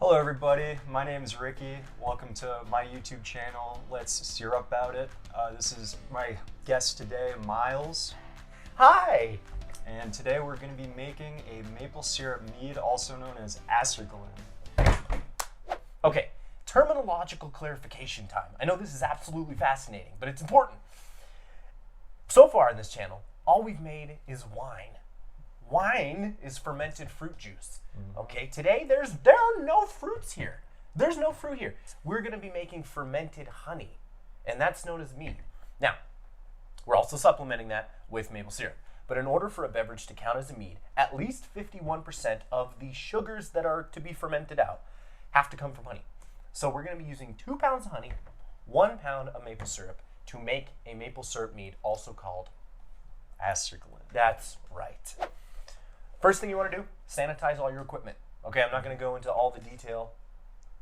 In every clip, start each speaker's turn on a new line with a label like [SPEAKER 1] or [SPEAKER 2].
[SPEAKER 1] Hello everybody, my name is Ricky. Welcome to my YouTube channel, Let's Syrup About It. This is my guest today, Miles.
[SPEAKER 2] Hi!
[SPEAKER 1] And today we're going to be making a maple syrup mead, also known as Acerglyn.
[SPEAKER 2] Okay, terminological clarification time. I know this is absolutely fascinating, but it's important. So far in this channel, all we've made is wine. Wine is fermented fruit juice. Okay, today there are no fruits here. There's no fruit here. We're going to be making fermented honey, and that's known as mead. Now, we're also supplementing that with maple syrup. But in order for a beverage to count as a mead, at least 51% of the sugars that are to be fermented out have to come from honey. So we're going to be using 2 pounds of honey, 1 pound of maple syrup to make a maple syrup mead, also called
[SPEAKER 1] Acerglyn.
[SPEAKER 2] That's right. First thing you want to do, sanitize all your equipment. Okay, I'm not going to go into all the detail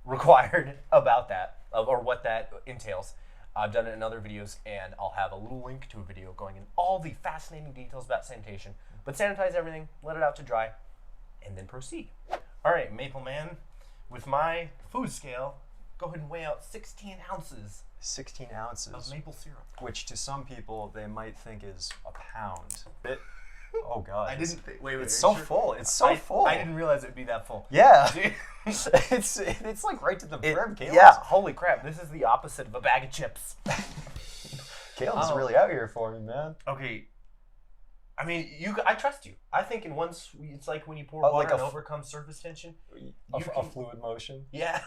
[SPEAKER 2] required about that, or what that entails. I've done it in other videos, and I'll have a little link to a video going in all the fascinating details about sanitation. But sanitize everything, let it out to dry, and then proceed. All right, Maple Man, with my food scale, go ahead and weigh out 16 ounces.
[SPEAKER 1] 16 ounces
[SPEAKER 2] of maple syrup.
[SPEAKER 1] Which to some people, they might think is a pound. Oh God!
[SPEAKER 2] I didn't think. Wait.
[SPEAKER 1] It's so full. It's so full.
[SPEAKER 2] I didn't realize it'd be that full.
[SPEAKER 1] Yeah. it's like right to the brim.
[SPEAKER 2] Yeah. Holy crap! This is the opposite of a bag of chips.
[SPEAKER 1] Caleb's really out here for me, man.
[SPEAKER 2] Okay. I mean, I trust you. I think in once it's like when you pour water and overcome surface tension.
[SPEAKER 1] A fluid motion.
[SPEAKER 2] Yeah.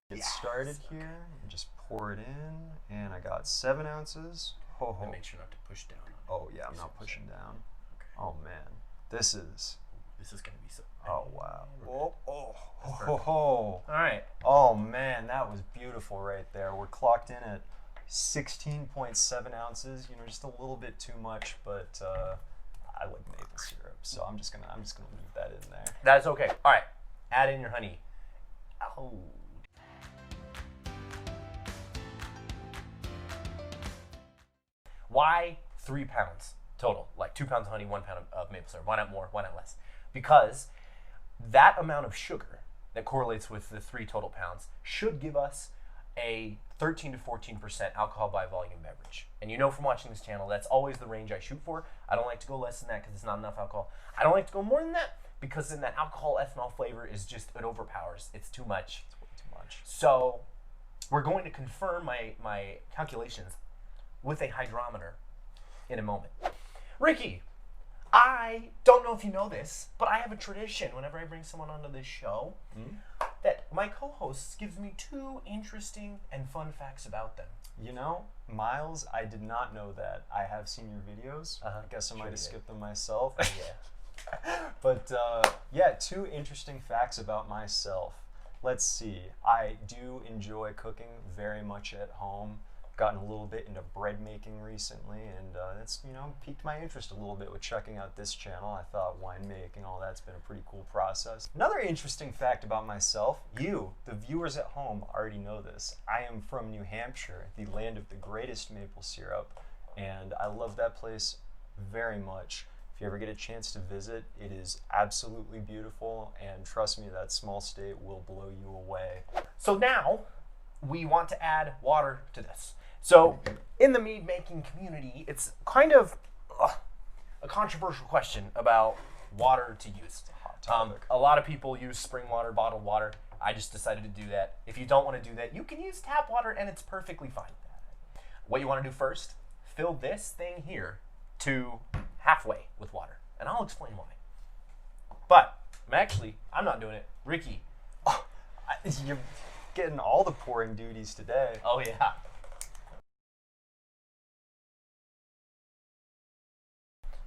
[SPEAKER 1] Get started here. Just pour it in, and I got 7 ounces.
[SPEAKER 2] And make sure not to push down.
[SPEAKER 1] Oh yeah, I'm not pushing down. Okay. Oh man, this is
[SPEAKER 2] gonna be so.
[SPEAKER 1] Oh wow. Oh.
[SPEAKER 2] All right.
[SPEAKER 1] Oh man, that was beautiful right there. We're clocked in at 16.7 ounces. You know, just a little bit too much, but I like maple syrup, so I'm just gonna leave that in there.
[SPEAKER 2] That's okay. All right. Add in your honey. Oh. Why 3 pounds total? Like 2 pounds of honey, 1 pound of maple syrup. Why not more? Why not less? Because that amount of sugar that correlates with the 3 total pounds should give us a 13 to 14% alcohol by volume beverage. And you know from watching this channel, that's always the range I shoot for. I don't like to go less than that because it's not enough alcohol. I don't like to go more than that because then that alcohol ethanol flavor is just, it overpowers. It's too much.
[SPEAKER 1] It's way too much.
[SPEAKER 2] So we're going to confirm my calculations with a hydrometer in a moment. Ricky, I don't know if you know this, but I have a tradition whenever I bring someone onto this show that my co-host gives me 2 interesting and fun facts about them.
[SPEAKER 1] You know, Miles, I did not know that. I have seen your videos. I guess I might have skipped them myself.
[SPEAKER 2] Yeah.
[SPEAKER 1] But yeah, 2 interesting facts about myself. Let's see. I do enjoy cooking very much at home. Gotten a little bit into bread making recently, and that's, you know, piqued my interest a little bit with checking out this channel. I thought wine making, all that's been a pretty cool process. Another interesting fact about myself, you, the viewers at home, already know this. I am from New Hampshire, the land of the greatest maple syrup, and I love that place very much. If you ever get a chance to visit, it is absolutely beautiful, and trust me, that small state will blow you away.
[SPEAKER 2] So now, we want to add water to this. So in the mead making community, it's kind of a controversial question about water to use.
[SPEAKER 1] Hot topic.
[SPEAKER 2] A lot of people use spring water, bottled water. I just decided to do that. If you don't want to do that, you can use tap water and it's perfectly fine. What you want to do first, fill this thing here to halfway with water. And I'll explain why. But I'm not doing it. Ricky.
[SPEAKER 1] You're getting all the pouring duties today.
[SPEAKER 2] Oh yeah.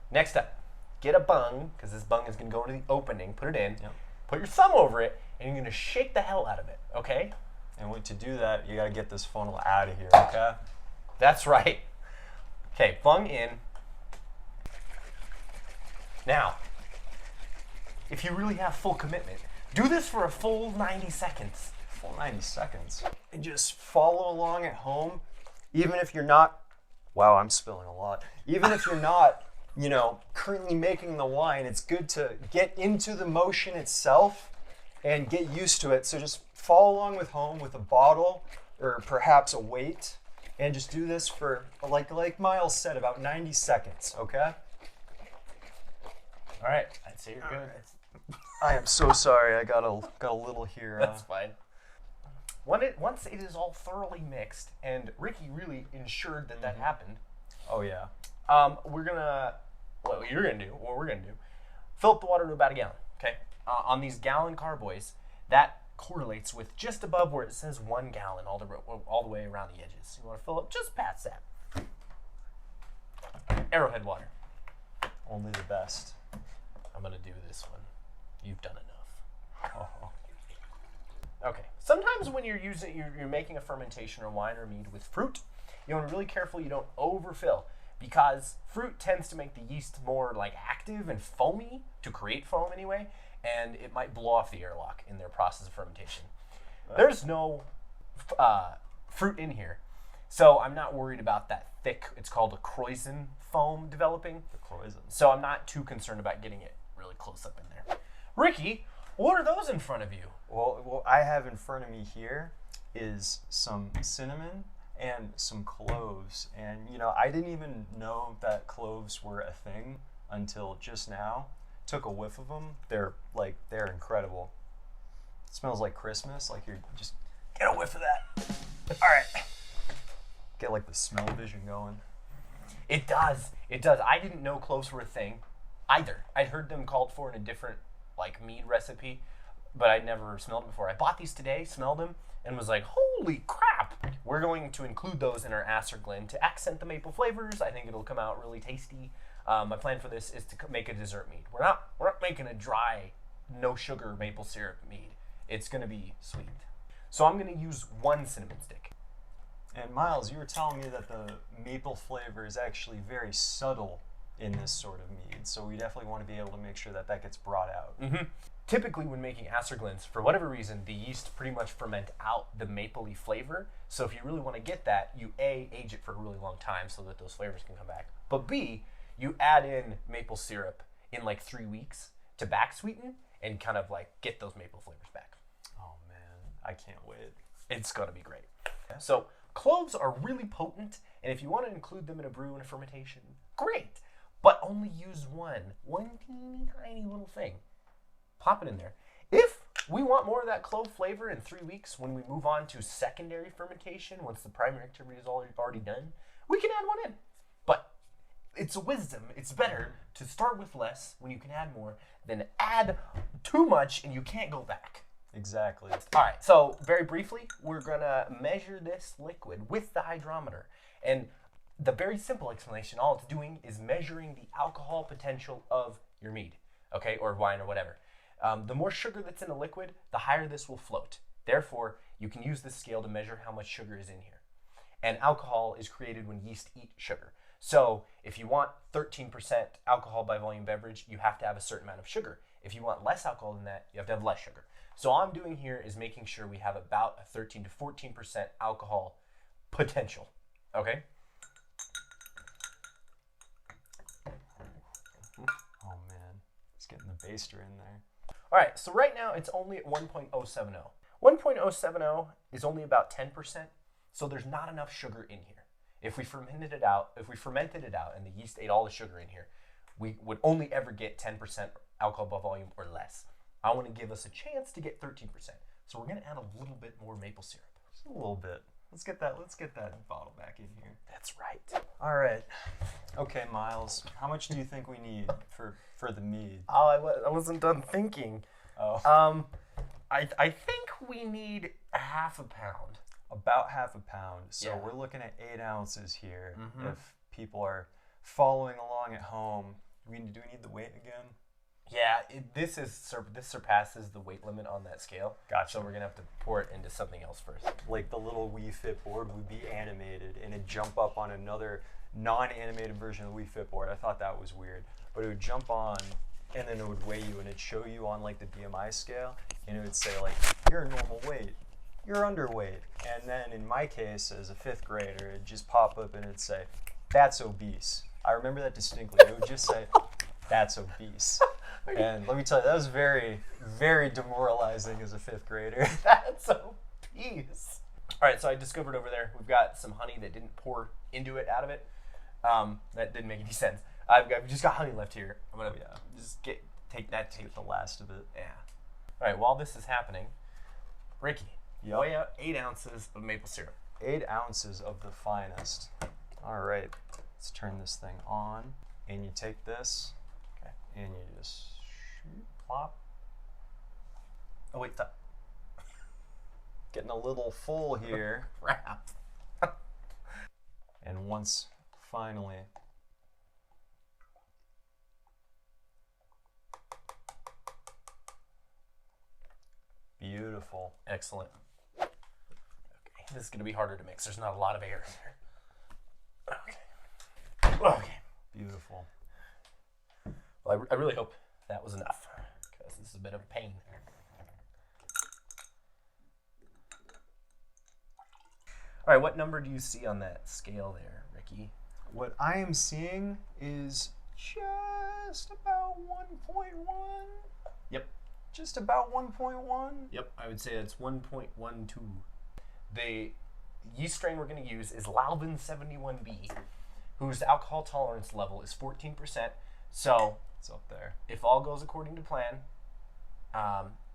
[SPEAKER 2] Next up, get a bung, because this bung is going to go into the opening. Put it in. Yep. Put your thumb over it, and you're going to shake the hell out of it, okay?
[SPEAKER 1] And to do that, you got to get this funnel out of here, okay?
[SPEAKER 2] That's right. Okay, bung in. Now, if you really have full commitment, do this for a full 90 seconds.
[SPEAKER 1] Full 90 seconds. And just follow along at home, even if you're not, wow, I'm spilling a lot. Even if you're not you know, currently making the wine, it's good to get into the motion itself and get used to it. So just follow along with home with a bottle or perhaps a weight, and just do this for, like Miles said, about 90 seconds, okay?
[SPEAKER 2] All right, I'd say you're good.
[SPEAKER 1] I am so sorry. I got a little here.
[SPEAKER 2] That's fine. Once it is all thoroughly mixed, and Ricky really ensured that that happened.
[SPEAKER 1] Oh yeah.
[SPEAKER 2] What we're gonna do, fill up the water to about a gallon. Okay. On these gallon carboys, that correlates with just above where it says 1 gallon all the way around the edges. You want to fill up just past that. Arrowhead water.
[SPEAKER 1] Only the best.
[SPEAKER 2] I'm gonna do this one. You've done enough.
[SPEAKER 1] Oh.
[SPEAKER 2] Okay. Sometimes when you're making a fermentation or wine or mead with fruit, you want to be really careful you don't overfill, because fruit tends to make the yeast more like active and foamy to create foam anyway, and it might blow off the airlock in their process of fermentation. There's no fruit in here, so I'm not worried about that thick, it's called a krausen foam developing.
[SPEAKER 1] The krausen.
[SPEAKER 2] So I'm not too concerned about getting it really close up in there. Ricky, what are those in front of you?
[SPEAKER 1] Well, what I have in front of me here is some cinnamon and some cloves. And, you know, I didn't even know that cloves were a thing until just now. Took a whiff of them. They're incredible. It smells like Christmas. Like you're just, get a whiff of that. All right. Get like the smell vision going.
[SPEAKER 2] It does. It does. I didn't know cloves were a thing either. I'd heard them called for in a different like mead recipe, but I'd never smelled them before. I bought these today, smelled them, and was like, holy crap. We're going to include those in our Acerglyn to accent the maple flavors. I think it'll come out really tasty. My plan for this is to make a dessert mead. We're not making a dry, no sugar maple syrup mead. It's going to be sweet. So I'm going to use 1 cinnamon stick.
[SPEAKER 1] And Miles, you were telling me that the maple flavor is actually very subtle in this sort of mead, so we definitely want to be able to make sure that that gets brought out.
[SPEAKER 2] Mm-hmm. Typically when making Acerglyns, for whatever reason, the yeast pretty much ferment out the mapley flavor. So if you really want to get that, you A, age it for a really long time so that those flavors can come back. But B, you add in maple syrup in like 3 weeks to back sweeten and kind of like get those maple flavors back.
[SPEAKER 1] Oh man, I can't wait.
[SPEAKER 2] It's going to be great. Okay. So cloves are really potent, and if you want to include them in a brew and a fermentation, great. But only use one teeny tiny little thing. Pop it in there. If we want more of that clove flavor in 3 weeks when we move on to secondary fermentation, once the primary activity is already done, we can add one in. But it's a wisdom. It's better to start with less when you can add more than add too much and you can't go back.
[SPEAKER 1] Exactly.
[SPEAKER 2] All right, so very briefly, we're going to measure this liquid with the hydrometer. And the very simple explanation, all it's doing is measuring the alcohol potential of your mead, okay, or wine or whatever. The more sugar that's in a liquid, the higher this will float. Therefore, you can use this scale to measure how much sugar is in here. And alcohol is created when yeast eat sugar. So if you want 13% alcohol by volume beverage, you have to have a certain amount of sugar. If you want less alcohol than that, you have to have less sugar. So all I'm doing here is making sure we have about a 13 to 14% alcohol potential, okay?
[SPEAKER 1] Oh man, it's getting the baster in there.
[SPEAKER 2] All right, so right now it's only at 1.070. 1.070 is only about 10%, so there's not enough sugar in here. If we fermented it out and the yeast ate all the sugar in here, we would only ever get 10% alcohol by volume or less. I want to give us a chance to get 13%. So we're going to add a little bit more maple syrup.
[SPEAKER 1] Just a little bit. Let's get that bottle back in here.
[SPEAKER 2] That's right.
[SPEAKER 1] All right. Okay, Miles, how much do you think we need for the mead?
[SPEAKER 2] Oh, I wasn't done thinking.
[SPEAKER 1] Oh.
[SPEAKER 2] I think we need half a pound.
[SPEAKER 1] About half a pound. So
[SPEAKER 2] Yeah.
[SPEAKER 1] we're looking at 8 ounces here.
[SPEAKER 2] Mhm.
[SPEAKER 1] If people are following along at home, do we need the weight again?
[SPEAKER 2] Yeah, this surpasses the weight limit on that scale.
[SPEAKER 1] Gotcha.
[SPEAKER 2] So we're gonna have to pour it into something else first.
[SPEAKER 1] Like the little Wii Fit board would be animated and it'd jump up on another non-animated version of the Wii Fit board. I thought that was weird. But it would jump on and then it would weigh you and it'd show you on like the BMI scale and it would say like, you're a normal weight, you're underweight. And then in my case as a 5th grader, it'd just pop up and it'd say, that's obese. I remember that distinctly. It would just say, "That's obese." And let me tell you, that was very, very demoralizing as a 5th grader.
[SPEAKER 2] That's obese. All right, so I discovered over there, we've got some honey that didn't pour into it, out of it. That didn't make any sense. I've just got honey left here. I'm going to just take
[SPEAKER 1] the last of it.
[SPEAKER 2] Yeah. All right, while this is happening, Ricky, weigh out 8 ounces of maple syrup.
[SPEAKER 1] 8 ounces of the finest. All right, let's turn this thing on. And you take this, and you just plop.
[SPEAKER 2] Oh, wait, stop.
[SPEAKER 1] Getting a little full here.
[SPEAKER 2] Crap.
[SPEAKER 1] And once finally beautiful.
[SPEAKER 2] Excellent. Okay, this is going to be harder to mix. There's not a lot of air in there. Okay.
[SPEAKER 1] Beautiful.
[SPEAKER 2] Well, I really hope that was enough, because this is a bit of a pain. All right, what number do you see on that scale there, Ricky?
[SPEAKER 1] What I am seeing is just about 1.1.
[SPEAKER 2] Yep.
[SPEAKER 1] Just about 1.1.
[SPEAKER 2] Yep, I would say it's 1.12. The yeast strain we're going to use is Lalvin 71B, whose alcohol tolerance level is 14%. So
[SPEAKER 1] it's up there.
[SPEAKER 2] If all goes according to plan,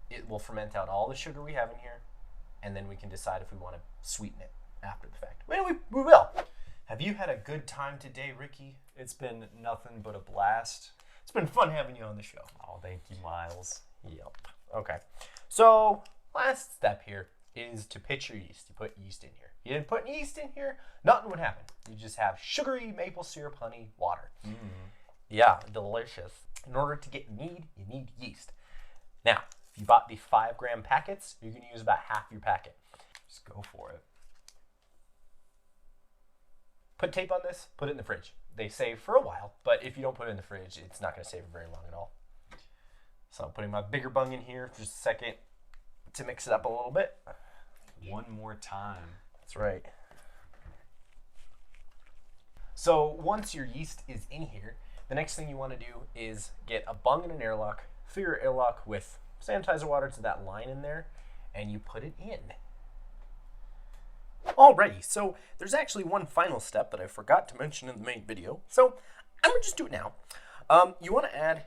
[SPEAKER 2] it will ferment out all the sugar we have in here, and then we can decide if we want to sweeten it after the fact. Well, we will. Have you had a good time today, Ricky?
[SPEAKER 1] It's been nothing but a blast.
[SPEAKER 2] It's been fun having you on the show.
[SPEAKER 1] Oh, thank you, Miles.
[SPEAKER 2] Yep. Okay. So, last step here is to pitch your yeast. You put yeast in here. You didn't put yeast in here, nothing would happen. You just have sugary maple syrup, honey, water. Yeah, delicious. In order to get mead, you need yeast. Now, if you bought the 5-gram packets, you're going to use about half your packet.
[SPEAKER 1] Just go for it.
[SPEAKER 2] Put tape on this, put it in the fridge. They save for a while, but if you don't put it in the fridge, it's not going to save very long at all. So I'm putting my bigger bung in here for just a second to mix it up a little bit.
[SPEAKER 1] One more time.
[SPEAKER 2] That's right. So once your yeast is in here, the next thing you want to do is get a bung and an airlock, fill your airlock with sanitizer water to that line in there, and you put it in. Alrighty, so there's actually one final step that I forgot to mention in the main video, so I'm going to just do it now. You want to add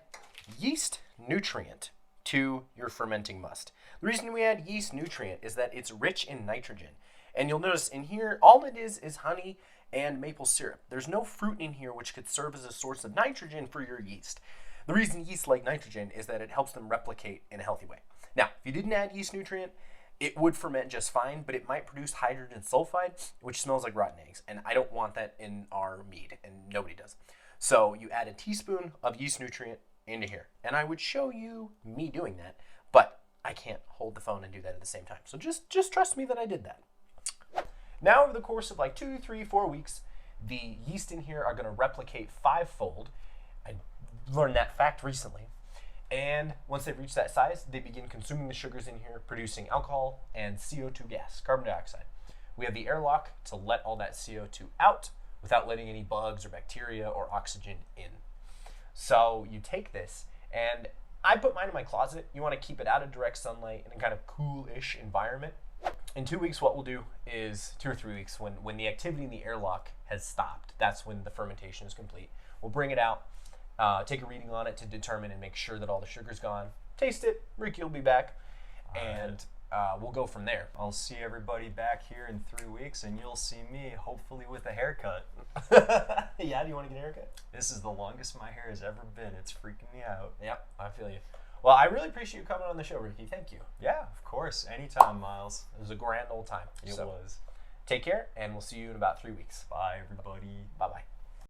[SPEAKER 2] yeast nutrient to your fermenting must. The reason we add yeast nutrient is that it's rich in nitrogen. And you'll notice in here, all it is honey and maple syrup. There's no fruit in here which could serve as a source of nitrogen for your yeast. The reason yeast like nitrogen is that it helps them replicate in a healthy way. Now, if you didn't add yeast nutrient, it would ferment just fine, but it might produce hydrogen sulfide, which smells like rotten eggs. And I don't want that in our mead, and nobody does. So you add a teaspoon of yeast nutrient into here. And I would show you me doing that, but I can't hold the phone and do that at the same time. So just trust me that I did that. Now, over the course of like 2, 3, 4 weeks, the yeast in here are going to replicate 5-fold. I learned that fact recently. And once they've reached that size, they begin consuming the sugars in here, producing alcohol and CO2 gas, carbon dioxide. We have the airlock to let all that CO2 out without letting any bugs or bacteria or oxygen in. So you take this, and I put mine in my closet. You want to keep it out of direct sunlight in a kind of cool-ish environment. In 2 weeks, what we'll do is, 2 or 3 weeks, when the activity in the airlock has stopped, that's when the fermentation is complete. We'll bring it out, take a reading on it to determine and make sure that all the sugar's gone. Taste it, Ricky will be back, and we'll go from there.
[SPEAKER 1] I'll see everybody back here in 3 weeks, and you'll see me, hopefully with a haircut.
[SPEAKER 2] Yeah, do you want to get a haircut?
[SPEAKER 1] This is the longest my hair has ever been. It's freaking me out.
[SPEAKER 2] Yep, I feel you. Well, I really appreciate you coming on the show, Ricky. Thank you.
[SPEAKER 1] Yeah, of course. Anytime, Miles.
[SPEAKER 2] It was a grand old time.
[SPEAKER 1] It was.
[SPEAKER 2] Take care, and we'll see you in about 3 weeks.
[SPEAKER 1] Bye, everybody.
[SPEAKER 2] Bye-bye.